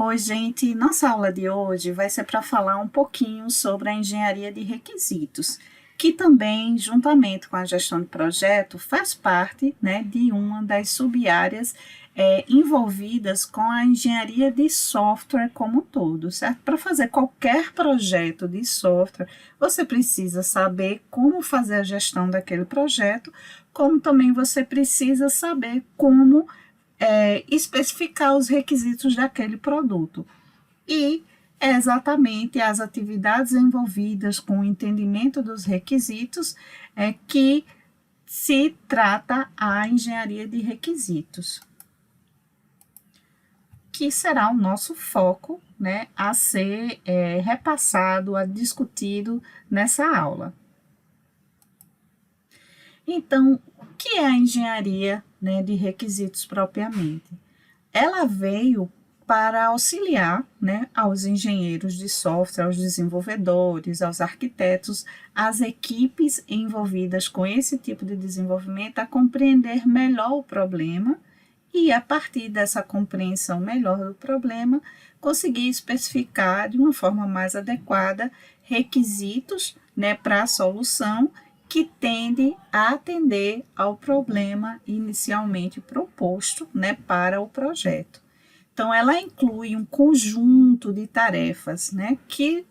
Oi, gente. Nossa aula de hoje vai ser para falar um pouquinho sobre a engenharia de requisitos, que também, juntamente com a gestão de projeto, faz parte, né, de uma das sub-áreas envolvidas com a engenharia de software como um todo, certo? Para fazer qualquer projeto de software, você precisa saber como fazer a gestão daquele projeto, como também você precisa saber como especificar os requisitos daquele produto. E é exatamente as atividades envolvidas com o entendimento dos requisitos que se trata a engenharia de requisitos, que será o nosso foco, né, a ser repassado, a discutido nessa aula. Então, o que é a engenharia, né, de requisitos propriamente? Ela veio para auxiliar, né, aos engenheiros de software, aos desenvolvedores, aos arquitetos, às equipes envolvidas com esse tipo de desenvolvimento a compreender melhor o problema e, a partir dessa compreensão melhor do problema, conseguir especificar de uma forma mais adequada requisitos, né, para a solução que tende a atender ao problema inicialmente proposto, né, para o projeto. Então, ela inclui um conjunto de tarefas, né, que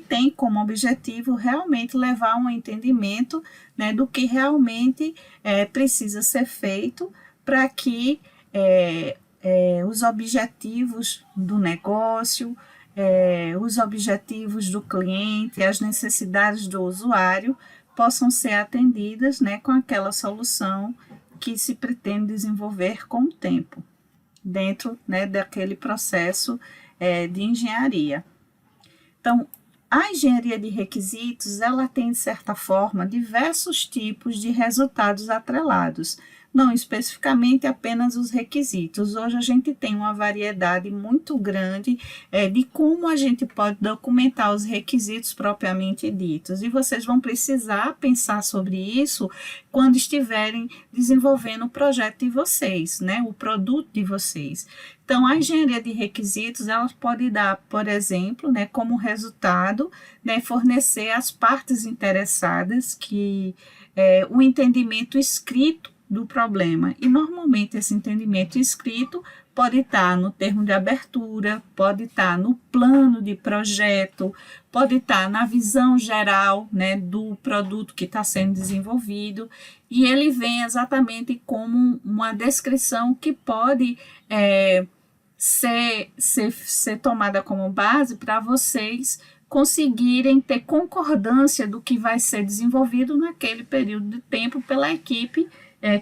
tem como objetivo realmente levar a um entendimento, né, do que realmente precisa ser feito para que os objetivos do negócio, os objetivos do cliente, as necessidades do usuário possam ser atendidas, né, com aquela solução que se pretende desenvolver com o tempo, dentro, né, daquele processo de engenharia. Então, a engenharia de requisitos, ela tem, de certa forma, diversos tipos de resultados atrelados, não especificamente apenas os requisitos. Hoje a gente tem uma variedade muito grande de como a gente pode documentar os requisitos propriamente ditos, e vocês vão precisar pensar sobre isso quando estiverem desenvolvendo o projeto de vocês, né, o produto de vocês. Então, a engenharia de requisitos, ela pode dar, por exemplo, né, como resultado, né, fornecer às partes interessadas que o entendimento escrito do problema. E, normalmente, esse entendimento escrito pode estar no termo de abertura, pode estar no plano de projeto, pode estar na visão geral, né, do produto que está sendo desenvolvido, e ele vem exatamente como uma descrição que pode ser tomada como base para vocês conseguirem ter concordância do que vai ser desenvolvido naquele período de tempo pela equipe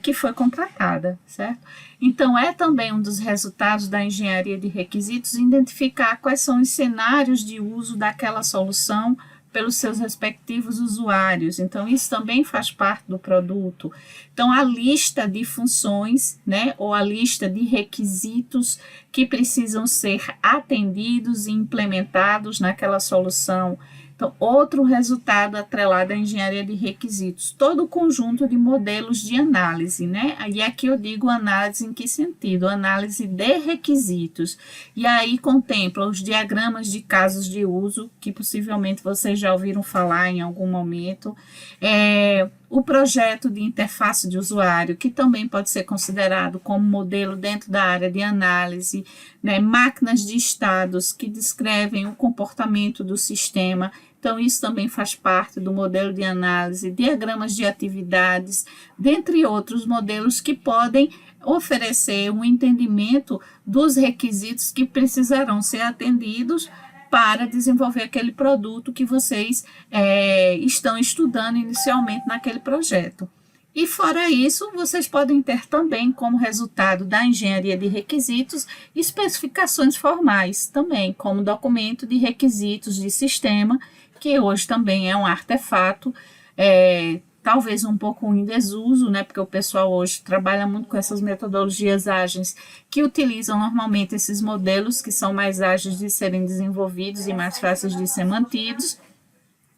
que foi contratada, certo? Então, é também um dos resultados da engenharia de requisitos identificar quais são os cenários de uso daquela solução pelos seus respectivos usuários. Então, isso também faz parte do produto. Então, a lista de funções, né, ou a lista de requisitos que precisam ser atendidos e implementados naquela solução. Então, outro resultado atrelado à engenharia de requisitos, todo o conjunto de modelos de análise, né? E aqui eu digo análise em que sentido? Análise de requisitos. E aí contempla os diagramas de casos de uso, que possivelmente vocês já ouviram falar em algum momento, o projeto de interface de usuário, que também pode ser considerado como modelo dentro da área de análise, né? Máquinas de estados que descrevem o comportamento do sistema. Então, isso também faz parte do modelo de análise, diagramas de atividades, dentre outros modelos que podem oferecer um entendimento dos requisitos que precisarão ser atendidos para desenvolver aquele produto que vocês estão estudando inicialmente naquele projeto. E fora isso, vocês podem ter também como resultado da engenharia de requisitos especificações formais também, como documento de requisitos de sistema, que hoje também é um artefato, talvez um pouco em desuso, né, porque o pessoal hoje trabalha muito com essas metodologias ágeis, que utilizam normalmente esses modelos que são mais ágeis de serem desenvolvidos e mais fáceis de ser mantidos.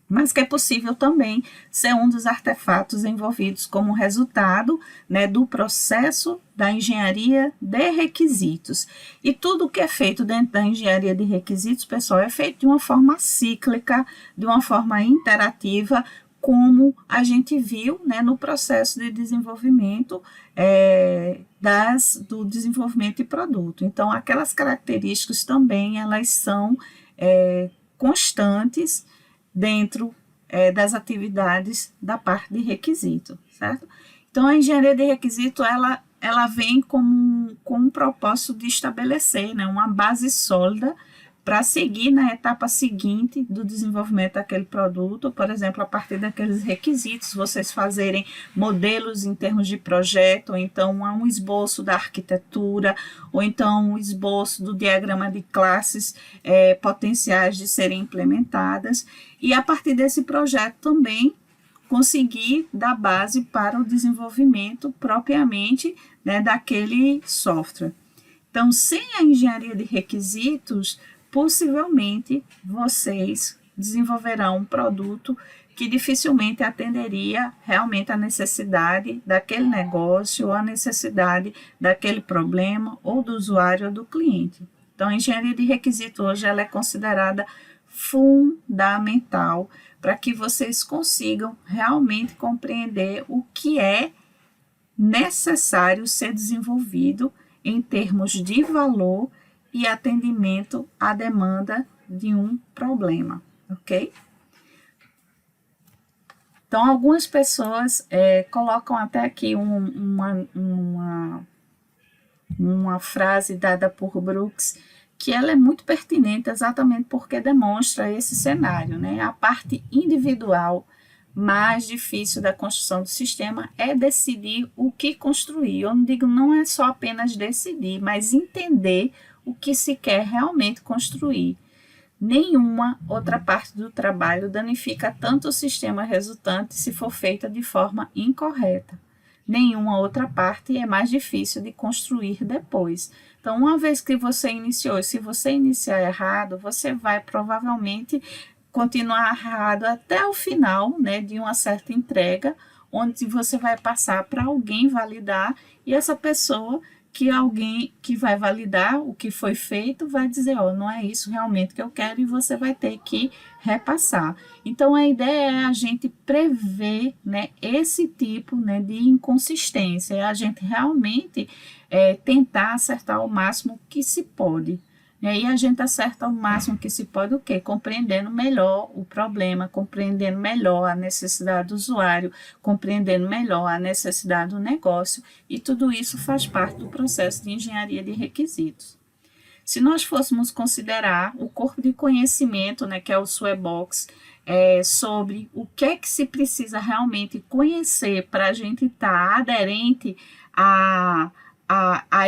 mas que é possível também ser um dos artefatos envolvidos como resultado, né, do processo da engenharia de requisitos. E tudo que é feito dentro da engenharia de requisitos, pessoal, é feito de uma forma cíclica, de uma forma interativa, como a gente viu, né, no processo de desenvolvimento do desenvolvimento de produto. Então, aquelas características também, elas são constantes dentro das atividades da parte de requisito, certo? Então, a engenharia de requisito, ela vem com um propósito de estabelecer, né, uma base sólida para seguir na etapa seguinte do desenvolvimento daquele produto, por exemplo, a partir daqueles requisitos, vocês fazerem modelos em termos de projeto, ou então um esboço da arquitetura, ou então um esboço do diagrama de classes potenciais de serem implementadas, e a partir desse projeto também conseguir dar base para o desenvolvimento propriamente, né, daquele software. Então, sem a engenharia de requisitos, possivelmente vocês desenvolverão um produto que dificilmente atenderia realmente a necessidade daquele negócio ou a necessidade daquele problema ou do usuário ou do cliente. Então, a engenharia de requisito hoje ela é considerada fundamental para que vocês consigam realmente compreender o que é necessário ser desenvolvido em termos de valor e atendimento à demanda de um problema, ok? Então, algumas pessoas colocam até aqui uma frase dada por Brooks, que ela é muito pertinente exatamente porque demonstra esse cenário, né? A parte individual mais difícil da construção do sistema é decidir o que construir. Eu não digo, não é só apenas decidir, mas entender o que se quer realmente construir. Nenhuma outra parte do trabalho danifica tanto o sistema resultante se for feita de forma incorreta. Nenhuma outra parte é mais difícil de construir depois. Então, uma vez que você iniciou, se você iniciar errado, você vai provavelmente continuar errado até o final, né, de uma certa entrega, onde você vai passar para alguém validar, e essa pessoa que alguém que vai validar o que foi feito vai dizer, não é isso realmente que eu quero, e você vai ter que repassar. Então, a ideia é a gente prever, né, esse tipo, né, de inconsistência, é a gente realmente tentar acertar o máximo que se pode. E aí a gente acerta o máximo que se pode o quê? Compreendendo melhor o problema, compreendendo melhor a necessidade do usuário, compreendendo melhor a necessidade do negócio, e tudo isso faz parte do processo de engenharia de requisitos. Se nós fôssemos considerar o corpo de conhecimento, né, que é o SWE-Box, sobre o que é que se precisa realmente conhecer para a gente estar aderente a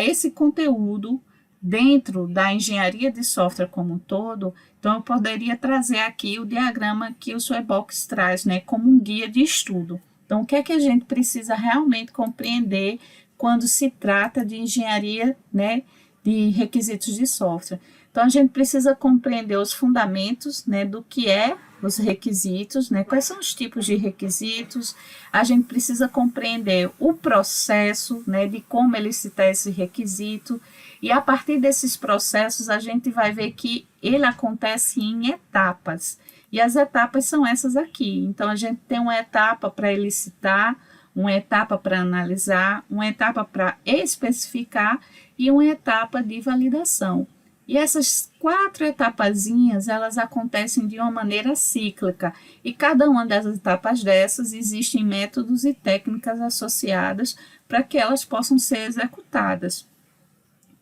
esse conteúdo, dentro da engenharia de software como um todo, então eu poderia trazer aqui o diagrama que o SWE-Box traz, né, como um guia de estudo. Então, o que é que a gente precisa realmente compreender quando se trata de engenharia, né, de requisitos de software? Então, a gente precisa compreender os fundamentos, né, do que é os requisitos, né, quais são os tipos de requisitos, a gente precisa compreender o processo, né, de como ele cita esse requisito, e a partir desses processos a gente vai ver que ele acontece em etapas, e as etapas são essas aqui. Então, a gente tem uma etapa para elicitar, uma etapa para analisar, uma etapa para especificar e uma etapa de validação. E essas 4 etapazinhas, elas acontecem de uma maneira cíclica, e cada uma das etapas dessas existem métodos e técnicas associadas para que elas possam ser executadas.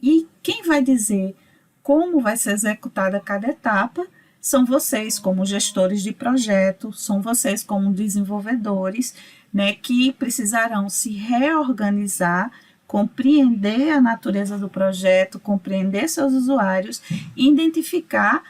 E quem vai dizer como vai ser executada cada etapa são vocês como gestores de projeto, são vocês como desenvolvedores, né, que precisarão se reorganizar, compreender a natureza do projeto, compreender seus usuários e identificar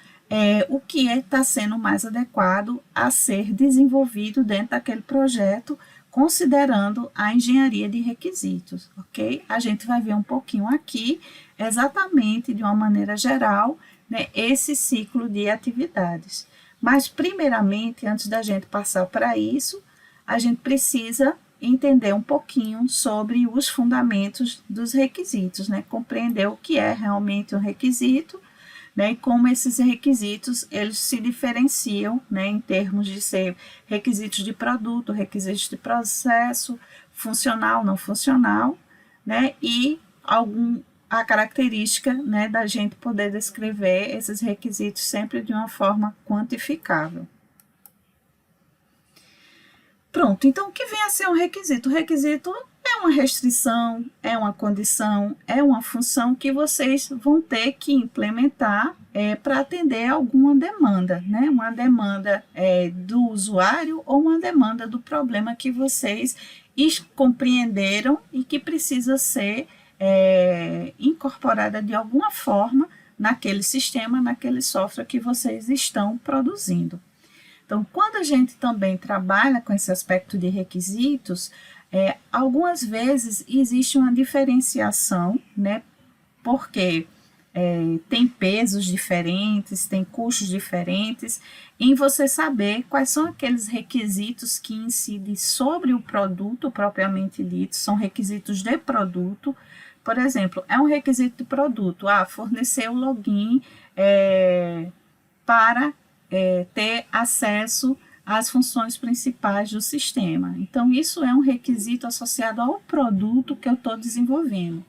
o que está sendo mais adequado a ser desenvolvido dentro daquele projeto, considerando a engenharia de requisitos, ok? A gente vai ver um pouquinho aqui, exatamente de uma maneira geral, né, esse ciclo de atividades. Mas, primeiramente, antes da gente passar para isso, a gente precisa entender um pouquinho sobre os fundamentos dos requisitos, né? Compreender o que é realmente um requisito, né? E como esses requisitos, eles se diferenciam, né? Em termos de ser requisitos de produto, requisitos de processo, funcional, não funcional, né? E a característica, né, da gente poder descrever esses requisitos sempre de uma forma quantificável. Pronto, então o que vem a ser um requisito? O requisito é uma restrição, é uma condição, é uma função que vocês vão ter que implementar para atender alguma demanda, né? Uma demanda do usuário ou uma demanda do problema que vocês compreenderam e que precisa ser incorporada de alguma forma naquele sistema, naquele software que vocês estão produzindo. Então, quando a gente também trabalha com esse aspecto de requisitos, algumas vezes existe uma diferenciação, né? Porque tem pesos diferentes, tem custos diferentes, em você saber quais são aqueles requisitos que incidem sobre o produto propriamente dito, são requisitos de produto. Por exemplo, é um requisito de produto, fornecer o login para ter acesso às funções principais do sistema. Então, isso é um requisito associado ao produto que eu estou desenvolvendo.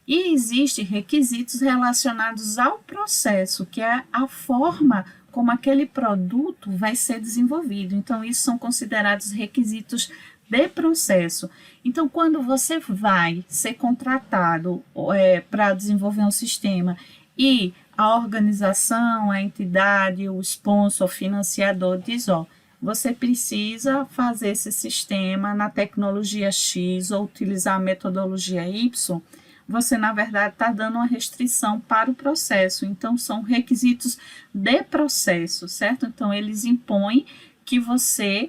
E existem requisitos relacionados ao processo, que é a forma como aquele produto vai ser desenvolvido. Então, isso são considerados requisitos de processo. Então, quando você vai ser contratado para desenvolver um sistema e a organização, a entidade, o sponsor, o financiador diz, você precisa fazer esse sistema na tecnologia X ou utilizar a metodologia Y, você, na verdade, está dando uma restrição para o processo. Então, são requisitos de processo, certo? Então, eles impõem que você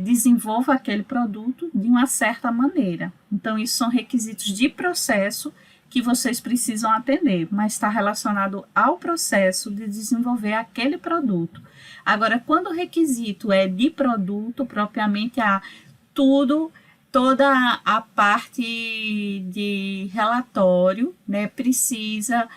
desenvolva aquele produto de uma certa maneira. Então, isso são requisitos de processo que vocês precisam atender, mas está relacionado ao processo de desenvolver aquele produto. Agora, quando o requisito é de produto, propriamente toda a parte de relatório, né, precisa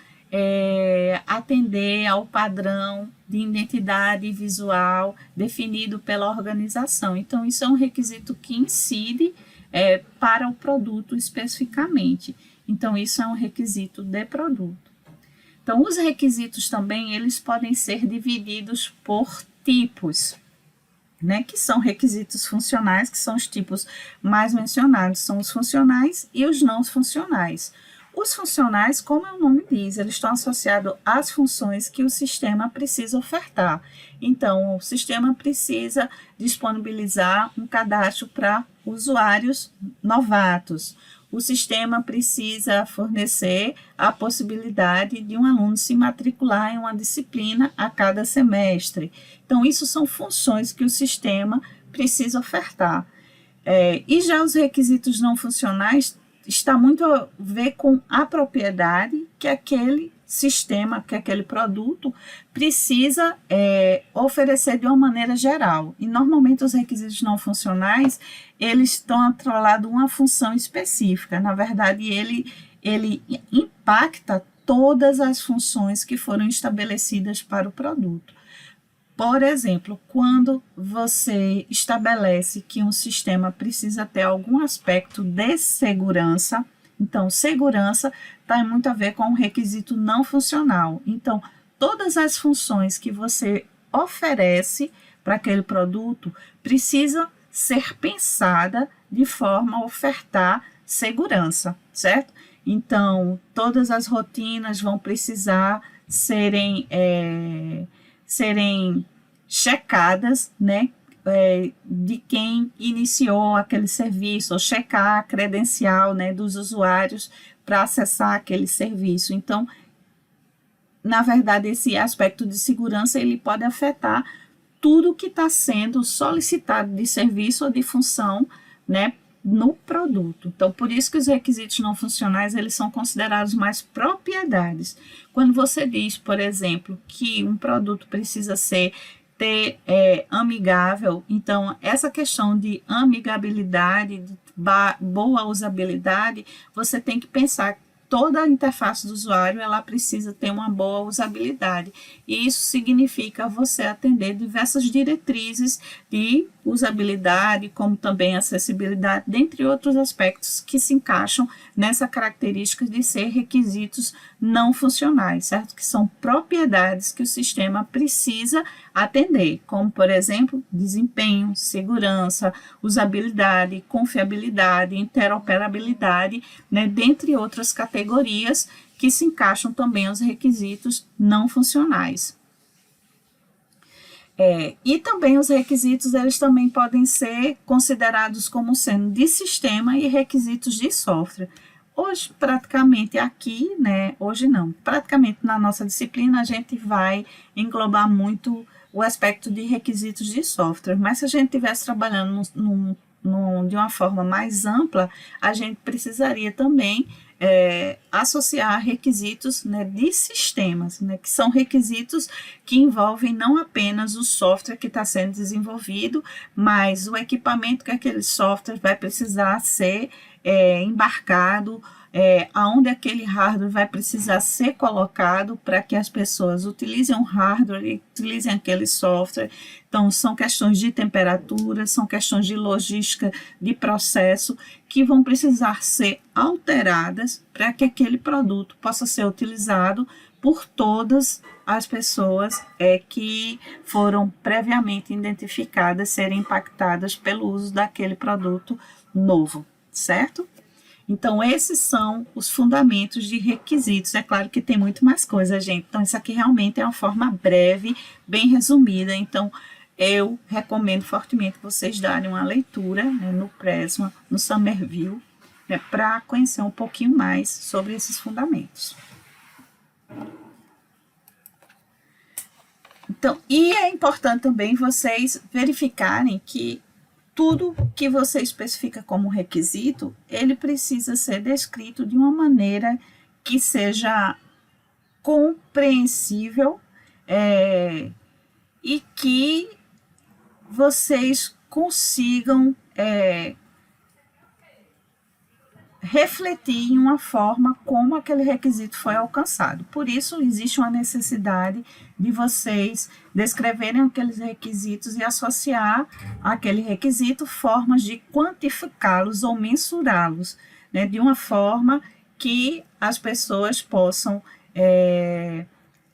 atender ao padrão de identidade visual definido pela organização. Então, isso é um requisito que incide para o produto especificamente. Então, isso é um requisito de produto. Então, os requisitos também, eles podem ser divididos por tipos, né? Que são requisitos funcionais, que são os tipos mais mencionados, são os funcionais e os não funcionais. Os funcionais, como o nome diz, eles estão associados às funções que o sistema precisa ofertar. Então, o sistema precisa disponibilizar um cadastro para usuários novatos. O sistema precisa fornecer a possibilidade de um aluno se matricular em uma disciplina a cada semestre. Então, isso são funções que o sistema precisa ofertar. E já os requisitos não funcionais está muito a ver com a propriedade que aquele sistema, que aquele produto precisa oferecer de uma maneira geral. E normalmente os requisitos não funcionais, eles estão atrelados a uma função específica. Na verdade, ele impacta todas as funções que foram estabelecidas para o produto. Por exemplo, quando você estabelece que um sistema precisa ter algum aspecto de segurança, então segurança está muito a ver com um requisito não funcional. Então, todas as funções que você oferece para aquele produto precisam ser pensadas de forma a ofertar segurança, certo? Então, todas as rotinas vão precisar serem checadas, né, de quem iniciou aquele serviço, ou checar a credencial, né, dos usuários para acessar aquele serviço. Então, na verdade, esse aspecto de segurança ele pode afetar tudo que está sendo solicitado de serviço ou de função, né, no produto. Então, por isso que os requisitos não funcionais, eles são considerados mais propriedades. Quando você diz, por exemplo, que um produto precisa ter amigável. Então, essa questão de amigabilidade, de boa usabilidade, você tem que pensar que toda a interface do usuário ela precisa ter uma boa usabilidade. E isso significa você atender diversas diretrizes de usabilidade, como também acessibilidade, dentre outros aspectos que se encaixam nessa característica de ser requisitos não funcionais, certo? Que são propriedades que o sistema precisa atender, como, por exemplo, desempenho, segurança, usabilidade, confiabilidade, interoperabilidade, né, dentre outras categorias que se encaixam também aos requisitos não funcionais. E também os requisitos, eles também podem ser considerados como sendo de sistema e requisitos de software. Hoje, praticamente aqui, né, hoje não, praticamente na nossa disciplina a gente vai englobar muito o aspecto de requisitos de software, mas se a gente estivesse trabalhando de uma forma mais ampla, a gente precisaria também associar requisitos, né, de sistemas, né, que são requisitos que envolvem não apenas o software que está sendo desenvolvido, mas o equipamento que aquele software vai precisar ser embarcado, aonde aquele hardware vai precisar ser colocado para que as pessoas utilizem o hardware e utilizem aquele software. Então, são questões de temperatura, são questões de logística, de processo, que vão precisar ser alteradas para que aquele produto possa ser utilizado por todas as pessoas que foram previamente identificadas serem impactadas pelo uso daquele produto novo, certo? Então, esses são os fundamentos de requisitos. É claro que tem muito mais coisa, gente. Então, isso aqui realmente é uma forma breve, bem resumida. Então, eu recomendo fortemente que vocês darem uma leitura, né, no Prisma, no Somerville, né, para conhecer um pouquinho mais sobre esses fundamentos. Então, e é importante também vocês verificarem que tudo que você especifica como requisito, ele precisa ser descrito de uma maneira que seja compreensível e que vocês consigam refletir em uma forma como aquele requisito foi alcançado. Por isso, existe uma necessidade de vocês descreverem aqueles requisitos e associar àquele requisito formas de quantificá-los ou mensurá-los, né, de uma forma que as pessoas possam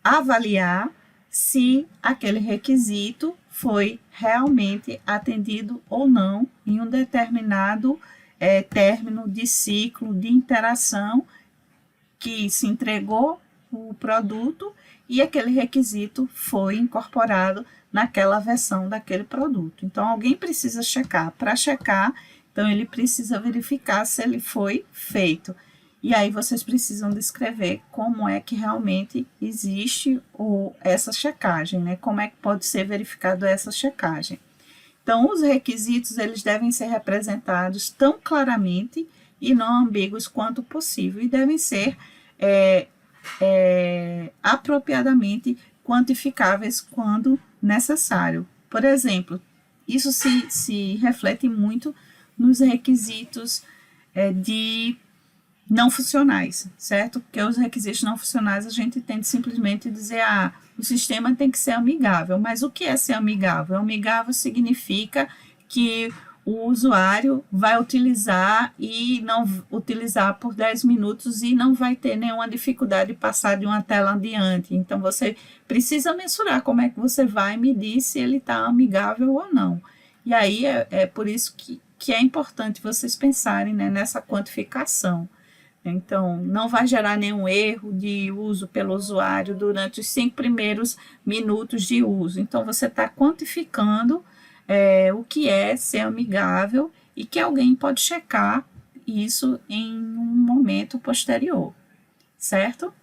avaliar se aquele requisito foi realmente atendido ou não em um determinado término de ciclo de interação que se entregou o produto e aquele requisito foi incorporado naquela versão daquele produto. Então, alguém precisa checar. Para checar, então ele precisa verificar se ele foi feito. E aí vocês precisam descrever como é que realmente existe essa checagem, né? Como é que pode ser verificado essa checagem. Então, os requisitos, eles devem ser representados tão claramente e não ambíguos quanto possível, e devem ser apropriadamente quantificáveis quando necessário. Por exemplo, isso se reflete muito nos requisitos de não funcionais, certo? Porque os requisitos não funcionais a gente tende simplesmente dizer, o sistema tem que ser amigável. Mas o que é ser amigável? Amigável significa que o usuário vai utilizar e não utilizar por 10 minutos e não vai ter nenhuma dificuldade de passar de uma tela adiante. Então, você precisa mensurar como é que você vai medir se ele está amigável ou não. E aí, é por isso que é importante vocês pensarem, né, nessa quantificação. Então, não vai gerar nenhum erro de uso pelo usuário durante os 5 primeiros minutos de uso. Então, você está quantificando o que é ser amigável e que alguém pode checar isso em um momento posterior, certo?